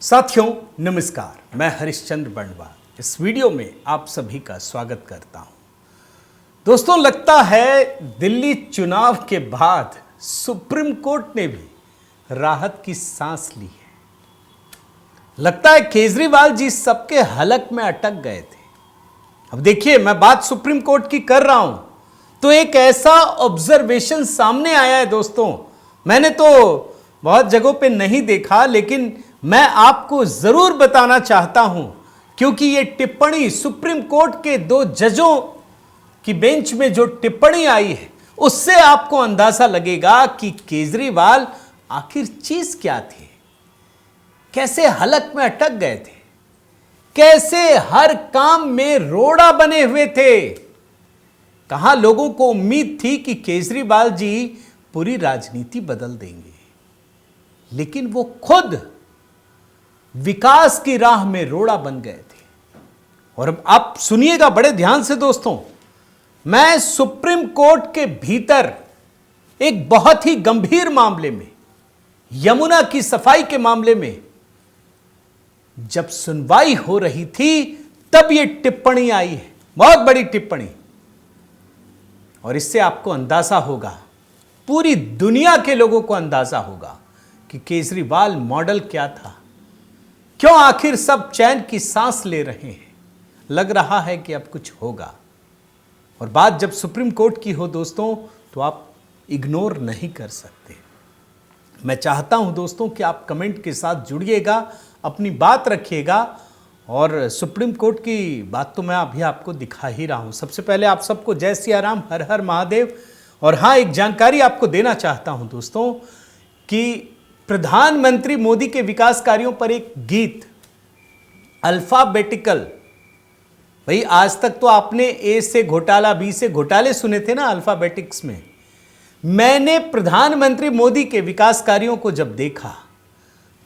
साथियों नमस्कार, मैं हरिश्चंद्र बंडवाल इस वीडियो में आप सभी का स्वागत करता हूं। दोस्तों, लगता है दिल्ली चुनाव के बाद सुप्रीम कोर्ट ने भी राहत की सांस ली है। लगता है केजरीवाल जी सबके हलक में अटक गए थे। अब देखिए, मैं बात सुप्रीम कोर्ट की कर रहा हूं तो एक ऐसा ऑब्जर्वेशन सामने आया है दोस्तों, मैंने तो बहुत जगहों पे नहीं देखा, लेकिन मैं आपको जरूर बताना चाहता हूं क्योंकि यह टिप्पणी सुप्रीम कोर्ट के दो जजों की बेंच में जो टिप्पणी आई है उससे आपको अंदाजा लगेगा कि केजरीवाल आखिर चीज क्या थे, कैसे हलक में अटक गए थे, कैसे हर काम में रोड़ा बने हुए थे। कहां लोगों को उम्मीद थी कि केजरीवाल जी पूरी राजनीति बदल देंगे, लेकिन वो खुद विकास की राह में रोड़ा बन गए थे। और अब आप सुनिएगा बड़े ध्यान से दोस्तों, मैं सुप्रीम कोर्ट के भीतर एक बहुत ही गंभीर मामले में, यमुना की सफाई के मामले में जब सुनवाई हो रही थी तब यह टिप्पणी आई है, बहुत बड़ी टिप्पणी। और इससे आपको अंदाजा होगा, पूरी दुनिया के लोगों को अंदाजा होगा कि केजरीवाल मॉडल क्या था, क्यों आखिर सब चैन की सांस ले रहे हैं। लग रहा है कि अब कुछ होगा। और बात जब सुप्रीम कोर्ट की हो दोस्तों तो आप इग्नोर नहीं कर सकते। मैं चाहता हूं दोस्तों कि आप कमेंट के साथ जुड़िएगा, अपनी बात रखिएगा। और सुप्रीम कोर्ट की बात तो मैं अभी आपको दिखा ही रहा हूं। सबसे पहले आप सबको जय सिया राम, हर हर महादेव। और हाँ, एक जानकारी आपको देना चाहता हूं दोस्तों कि प्रधानमंत्री मोदी के विकास कार्यों पर एक गीत अल्फाबेटिकल, भाई आज तक तो आपने ए से घोटाला, बी से घोटाले सुने थे ना अल्फाबेटिक्स में। मैंने प्रधानमंत्री मोदी के विकास कार्यों को जब देखा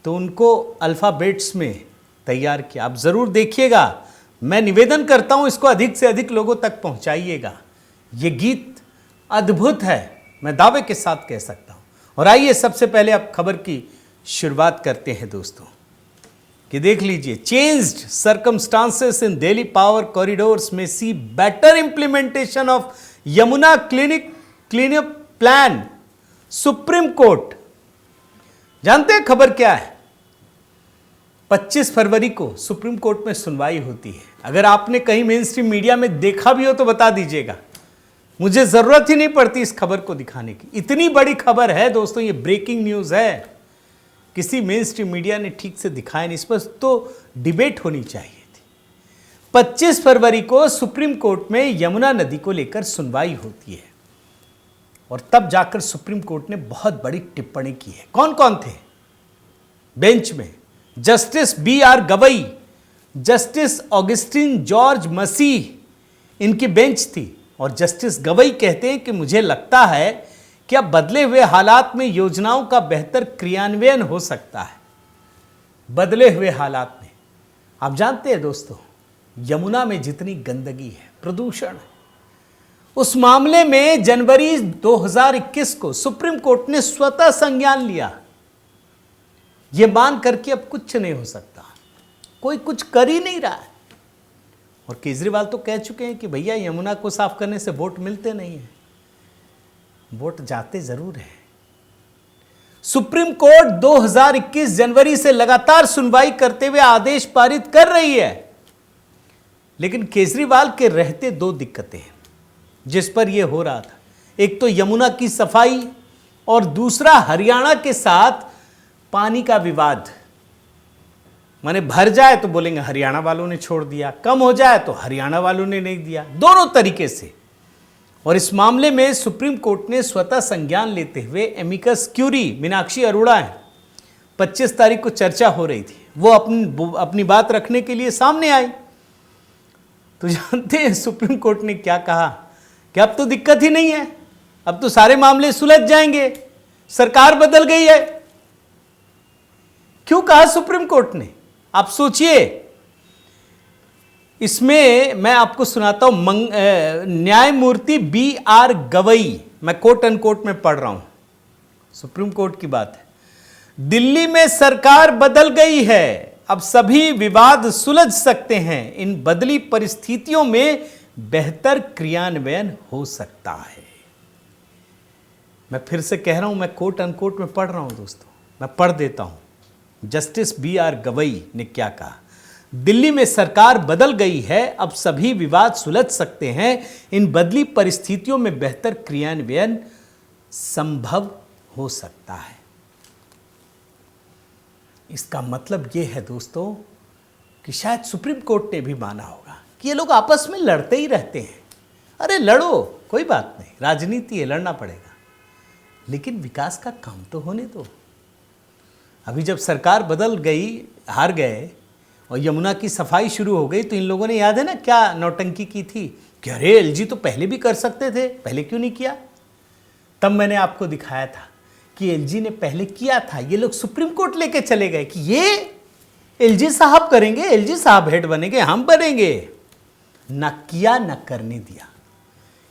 तो उनको अल्फाबेट्स में तैयार किया। आप जरूर देखिएगा, मैं निवेदन करता हूं इसको अधिक से अधिक लोगों तक पहुंचाइएगा। यह गीत अद्भुत है, मैं दावे के साथ कह सकता हूं। और आइए सबसे पहले आप खबर की शुरुआत करते हैं दोस्तों कि देख लीजिए, changed circumstances in Delhi power corridors में see better implementation of Yamuna cleanup plan. Supreme court, जानते हैं खबर क्या है? 25 फरवरी को सुप्रीम कोर्ट में सुनवाई होती है। अगर आपने कहीं मेन स्ट्रीम मीडिया में देखा भी हो तो बता दीजिएगा, मुझे जरूरत ही नहीं पड़ती इस खबर को दिखाने की। इतनी बड़ी खबर है दोस्तों, ये ब्रेकिंग न्यूज है, किसी मेन स्ट्रीम मीडिया ने ठीक से दिखाया नहीं। इस पर तो डिबेट होनी चाहिए थी। 25 फरवरी को सुप्रीम कोर्ट में यमुना नदी को लेकर सुनवाई होती है और तब जाकर सुप्रीम कोर्ट ने बहुत बड़ी टिप्पणी की है। कौन कौन थे बेंच में? Justice BR Gavai, justice Augustine George Masih, इनकी बेंच थी। और जस्टिस गवई कहते हैं कि मुझे लगता है कि अब बदले हुए हालात में योजनाओं का बेहतर क्रियान्वयन हो सकता है। बदले हुए हालात में आप जानते हैं दोस्तों, यमुना में जितनी गंदगी है, प्रदूषण है, उस मामले में जनवरी 2021 को सुप्रीम कोर्ट ने स्वतः संज्ञान लिया। यह मान करके अब कुछ नहीं हो सकता, कोई कुछ कर ही नहीं रहा है। और केजरीवाल तो कह चुके हैं कि भैया यमुना को साफ करने से वोट मिलते नहीं हैं, वोट जाते जरूर हैं। सुप्रीम कोर्ट 2021 जनवरी से लगातार सुनवाई करते हुए आदेश पारित कर रही है, लेकिन केजरीवाल के रहते दो दिक्कतें हैं जिस पर यह हो रहा था। एक तो यमुना की सफाई और दूसरा हरियाणा के साथ पानी का विवाद। माने भर जाए तो बोलेंगे हरियाणा वालों ने छोड़ दिया, कम हो जाए तो हरियाणा वालों ने नहीं दिया, दोनों तरीके से। और इस मामले में सुप्रीम कोर्ट ने स्वतः संज्ञान लेते हुए एमिकस क्यूरी मीनाक्षी अरोड़ा है, 25 तारीख को चर्चा हो रही थी, वो अपनी बात रखने के लिए सामने आई। तो जानते हैं सुप्रीम कोर्ट ने क्या कहा कि अब तो दिक्कत ही नहीं है, अब तो सारे मामले सुलझ जाएंगे, सरकार बदल गई है। क्यों कहा सुप्रीम कोर्ट ने? आप सोचिए। इसमें मैं आपको सुनाता हूं, न्यायमूर्ति BR गवई, मैं कोट अनकोट में पढ़ रहा हूं, सुप्रीम कोर्ट की बात है। दिल्ली में सरकार बदल गई है, अब सभी विवाद सुलझ सकते हैं, इन बदली परिस्थितियों में बेहतर क्रियान्वयन हो सकता है। मैं फिर से कह रहा हूं, मैं कोट अनकोट में पढ़ रहा हूं दोस्तों, मैं पढ़ देता हूं। जस्टिस BR गवई ने क्या कहा, दिल्ली में सरकार बदल गई है, अब सभी विवाद सुलझ सकते हैं, इन बदली परिस्थितियों में बेहतर क्रियान्वयन संभव हो सकता है। इसका मतलब यह है दोस्तों कि शायद सुप्रीम कोर्ट ने भी माना होगा कि ये लोग आपस में लड़ते ही रहते हैं। अरे लड़ो, कोई बात नहीं, राजनीति है, लड़ना पड़ेगा, लेकिन विकास का काम तो होने दो। अभी जब सरकार बदल गई, हार गए और यमुना की सफाई शुरू हो गई, तो इन लोगों ने, याद है ना क्या नौटंकी की थी कि अरे LG तो पहले भी कर सकते थे, पहले क्यों नहीं किया। तब मैंने आपको दिखाया था कि LG ने पहले किया था, ये लोग सुप्रीम कोर्ट लेके चले गए कि ये LG साहब करेंगे, LG साहब हेड बनेंगे, हम बनेंगे। ना किया ना करने दिया।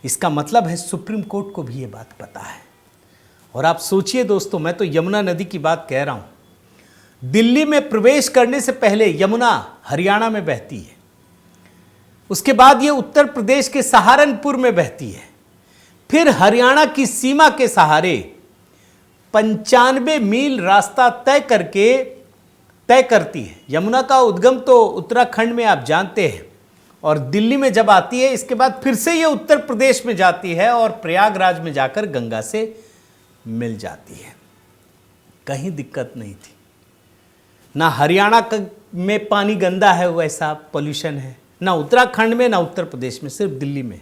इसका मतलब है सुप्रीम कोर्ट को भी ये बात पता है। और आप सोचिए दोस्तों, मैं तो यमुना नदी की बात कह रहा हूं। दिल्ली में प्रवेश करने से पहले यमुना हरियाणा में बहती है, उसके बाद ये उत्तर प्रदेश के सहारनपुर में बहती है, फिर हरियाणा की सीमा के सहारे 95 मील रास्ता तय करती है। यमुना का उद्गम तो उत्तराखंड में आप जानते हैं, और दिल्ली में जब आती है, इसके बाद फिर से ये उत्तर प्रदेश में जाती है और प्रयागराज में जाकर गंगा से मिल जाती है। कहीं दिक्कत नहीं थी। ना हरियाणा में पानी गंदा है, वैसा पोल्यूशन है, ना उत्तराखंड में, ना उत्तर प्रदेश में, सिर्फ दिल्ली में।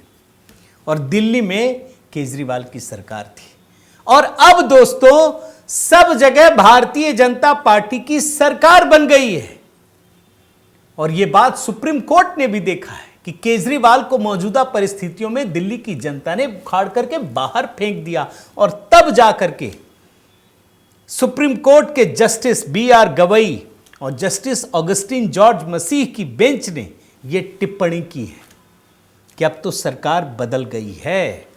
और दिल्ली में केजरीवाल की सरकार थी। और अब दोस्तों सब जगह भारतीय जनता पार्टी की सरकार बन गई है। और यह बात सुप्रीम कोर्ट ने भी देखा है कि केजरीवाल को मौजूदा परिस्थितियों में दिल्ली की जनता ने उखाड़ करके बाहर फेंक दिया। और तब जाकर के सुप्रीम कोर्ट के जस्टिस BR गवई और जस्टिस ऑगस्टिन जॉर्ज मसीह की बेंच ने यह टिप्पणी की है कि अब तो सरकार बदल गई है।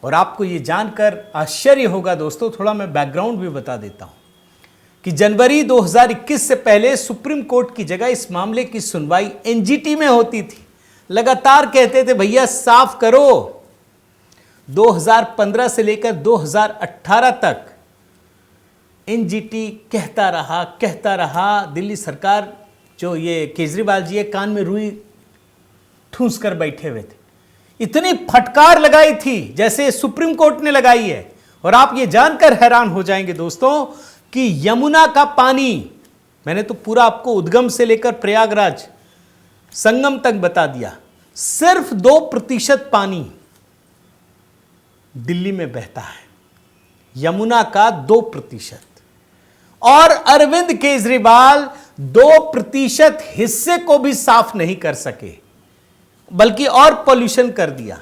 और आपको यह जानकर आश्चर्य होगा दोस्तों, थोड़ा मैं बैकग्राउंड भी बता देता हूं कि जनवरी 2021 से पहले सुप्रीम कोर्ट की जगह इस मामले की सुनवाई NGT में होती थी। लगातार कहते थे भैया साफ करो। 2015 से लेकर 2018 तक NGT कहता रहा। दिल्ली सरकार, जो ये केजरीवाल जी है, कान में रुई ठूंस कर बैठे हुए थे। इतनी फटकार लगाई थी जैसे सुप्रीम कोर्ट ने लगाई है। और आप ये जानकर हैरान हो जाएंगे दोस्तों कि यमुना का पानी, मैंने तो पूरा आपको उद्गम से लेकर प्रयागराज संगम तक बता दिया, सिर्फ 2% पानी दिल्ली में बहता है, यमुना का 2%। और अरविंद केजरीवाल 2% हिस्से को भी साफ नहीं कर सके, बल्कि और पॉल्यूशन कर दिया।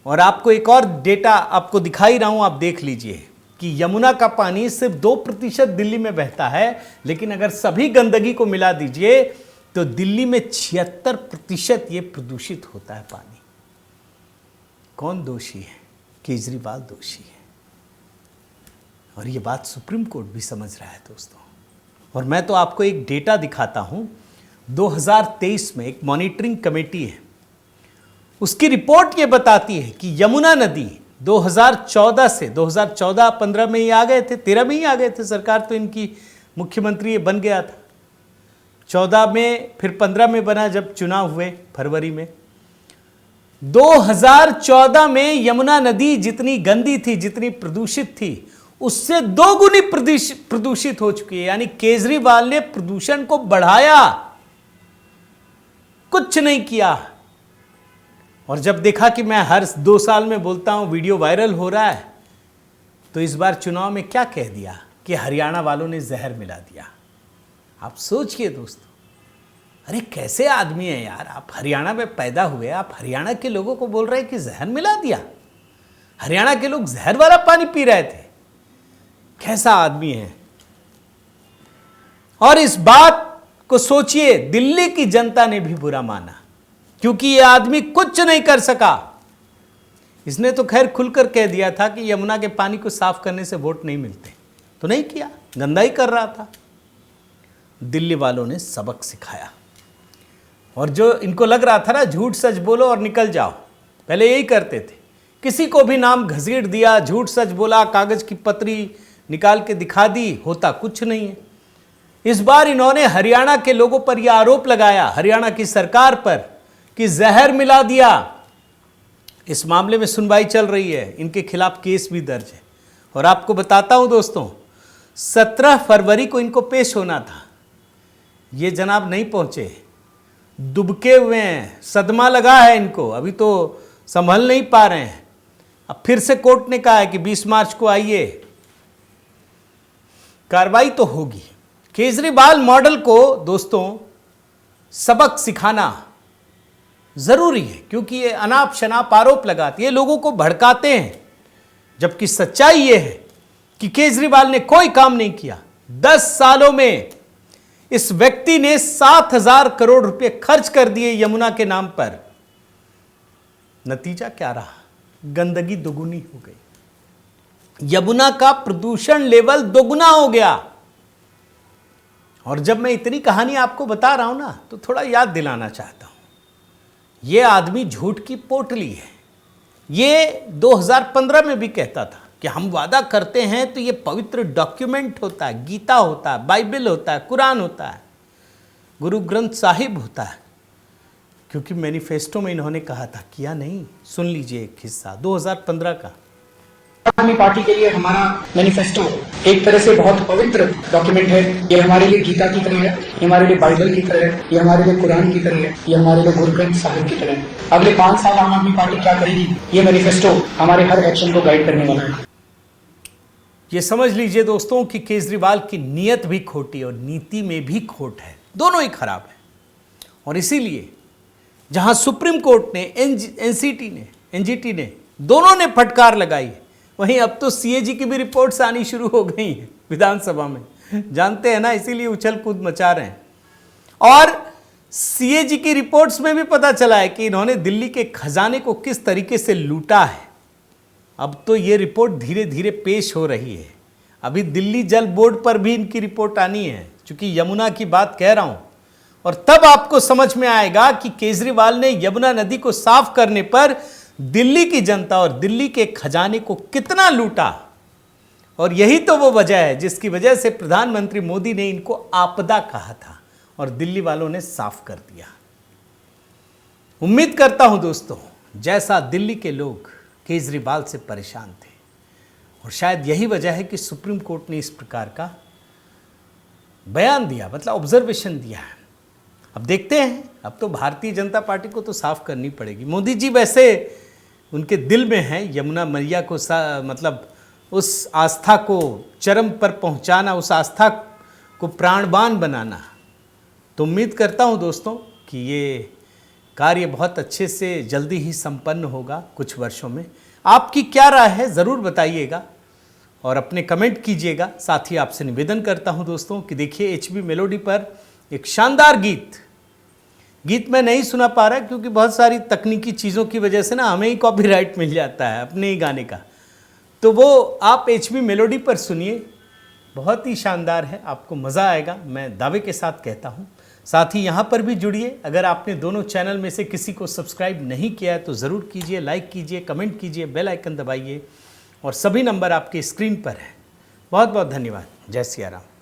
और आपको एक और डेटा आपको दिखाई रहा हूं, आप देख लीजिए कि यमुना का पानी सिर्फ 2% दिल्ली में बहता है, लेकिन अगर सभी गंदगी को मिला दीजिए तो दिल्ली में 76% ये प्रदूषित होता है पानी। कौन दोषी है? केजरीवाल दोषी है। और ये बात सुप्रीम कोर्ट भी समझ रहा है दोस्तों। और मैं तो आपको एक डेटा दिखाता हूं, 2023 में एक मॉनिटरिंग कमेटी है, उसकी रिपोर्ट ये बताती है कि यमुना नदी 2014 से 2014-15 में ही आ गए थे, 13 में ही आ गए थे, सरकार तो इनकी मुख्यमंत्री ये बन गया था 14 में, फिर 15 में बना जब चुनाव हुए फरवरी में। 2014 में यमुना नदी जितनी गंदी थी, जितनी प्रदूषित थी, उससे 2 गुनी प्रदूषित हो चुकी है। यानी केजरीवाल ने प्रदूषण को बढ़ाया, कुछ नहीं किया। और जब देखा कि मैं हर 2 साल में बोलता हूं, वीडियो वायरल हो रहा है, तो इस बार चुनाव में क्या कह दिया कि हरियाणा वालों ने जहर मिला दिया। आप सोचिए दोस्तों, अरे कैसे आदमी है यार, आप हरियाणा में पैदा हुए, आप हरियाणा के लोगों को बोल रहे हैं कि जहर मिला दिया। हरियाणा के लोग जहर वाला पानी पी रहे थे, कैसा आदमी है। और इस बात को सोचिए, दिल्ली की जनता ने भी बुरा माना, क्योंकि यह आदमी कुछ नहीं कर सका। इसने तो खैर खुलकर कह दिया था कि यमुना के पानी को साफ करने से वोट नहीं मिलते, तो तो नहीं किया, गंदा ही कर रहा था। दिल्ली वालों ने सबक सिखाया। और जो इनको लग रहा था ना झूठ सच बोलो और निकल जाओ, पहले यही करते थे, किसी को भी नाम घसीट दिया, झूठ सच बोला, कागज की पत्री निकाल के दिखा दी, होता कुछ नहीं है। इस बार इन्होंने हरियाणा के लोगों पर यह आरोप लगाया, हरियाणा की सरकार पर, कि जहर मिला दिया। इस मामले में सुनवाई चल रही है, इनके खिलाफ केस भी दर्ज है। और आपको बताता हूं दोस्तों, 17 फरवरी को इनको पेश होना था, ये जनाब नहीं पहुंचे, दुबके हुए हैं, सदमा लगा है इनको, अभी तो संभल नहीं पा रहे हैं। अब फिर से कोर्ट ने कहा है कि 20 मार्च को आइए, कार्रवाई तो होगी। केजरीवाल मॉडल को दोस्तों सबक सिखाना जरूरी है, क्योंकि ये अनाप शनाप आरोप लगाते, ये लोगों को भड़काते हैं, जबकि सच्चाई ये है कि केजरीवाल ने कोई काम नहीं किया। 10 सालों में इस व्यक्ति ने 7,000 करोड़ रुपए खर्च कर दिए यमुना के नाम पर। नतीजा क्या रहा? गंदगी दोगुनी हो गई, यमुना का प्रदूषण लेवल दोगुना हो गया। और जब मैं इतनी कहानी आपको बता रहा हूं ना, तो थोड़ा याद दिलाना चाहता हूं, यह आदमी झूठ की पोटली है। ये 2015 में भी कहता था कि हम वादा करते हैं तो ये पवित्र डॉक्यूमेंट होता है, गीता होता है, बाइबल होता है, कुरान होता है, गुरु ग्रंथ साहिब होता है, क्योंकि मैनिफेस्टो में इन्होंने कहा था, किया नहीं। सुन लीजिए एक हिस्सा 2015 का। आदमी पार्टी के लिए हमारा मैनिफेस्टो एक तरह से बहुत पवित्र डॉक्यूमेंट है। ये हमारे लिए गीता की तरह है, ये हमारे लिए बाइबल की तरह है, ये हमारे लिए कुरान की तरह है, ये हमारे लिए गुरु ग्रंथ साहिब की तरह है। अगले 5 साल आम आदमी पार्टी क्या करेगी, ये मैनिफेस्टो हमारे हर एक्शन को गाइड करने वाला है। ये समझ लीजिए दोस्तों कि केजरीवाल की नीयत भी खोटी और नीति में भी खोट है, दोनों ही खराब है। और इसीलिए जहां सुप्रीम कोर्ट ने, एनजीटी ने, दोनों ने फटकार लगाई, वहीं अब तो सीएजी की भी रिपोर्ट्स आनी शुरू हो गई हैं विधानसभा में, जानते हैं ना, इसीलिए उछल कूद मचा रहे हैं। और सीएजी की रिपोर्ट्स में भी पता चला है कि इन्होंने दिल्ली के खजाने को किस तरीके से लूटा है। अब तो ये रिपोर्ट धीरे धीरे पेश हो रही है। अभी दिल्ली जल बोर्ड पर भी इनकी रिपोर्ट आनी है, चूंकि यमुना की बात कह रहा हूं। और तब आपको समझ में आएगा कि केजरीवाल ने यमुना नदी को साफ करने पर दिल्ली की जनता और दिल्ली के खजाने को कितना लूटा। और यही तो वो वजह है जिसकी वजह से प्रधानमंत्री मोदी ने इनको आपदा कहा था और दिल्ली वालों ने साफ कर दिया। उम्मीद करता हूं दोस्तों, जैसा दिल्ली के लोग केजरीवाल से परेशान थे, और शायद यही वजह है कि सुप्रीम कोर्ट ने इस प्रकार का बयान दिया, मतलब ऑब्जर्वेशन दिया है। अब देखते हैं, अब तो भारतीय जनता पार्टी को तो साफ करनी पड़ेगी। मोदी जी वैसे उनके दिल में है यमुना मैया को मतलब उस आस्था को चरम पर पहुंचाना, उस आस्था को प्राणवान बनाना। तो उम्मीद करता हूं दोस्तों कि ये कार्य बहुत अच्छे से जल्दी ही संपन्न होगा कुछ वर्षों में। आपकी क्या राय है ज़रूर बताइएगा और अपने कमेंट कीजिएगा। साथ ही आपसे निवेदन करता हूं दोस्तों कि देखिए HB मेलोडी पर एक शानदार गीत मैं नहीं सुना पा रहा क्योंकि बहुत सारी तकनीकी चीज़ों की वजह से ना हमें ही कॉपीराइट मिल जाता है अपने ही गाने का। तो वो आप HB मेलोडी पर सुनिए, बहुत ही शानदार है, आपको मज़ा आएगा, मैं दावे के साथ कहता हूँ। साथ ही यहाँ पर भी जुड़िए। अगर आपने दोनों चैनल में से किसी को सब्सक्राइब नहीं किया है तो ज़रूर कीजिए, लाइक कीजिए, कमेंट कीजिए, बेल आइकन दबाइए और सभी नंबर आपके स्क्रीन पर हैं। बहुत बहुत धन्यवाद। जय सिया राम।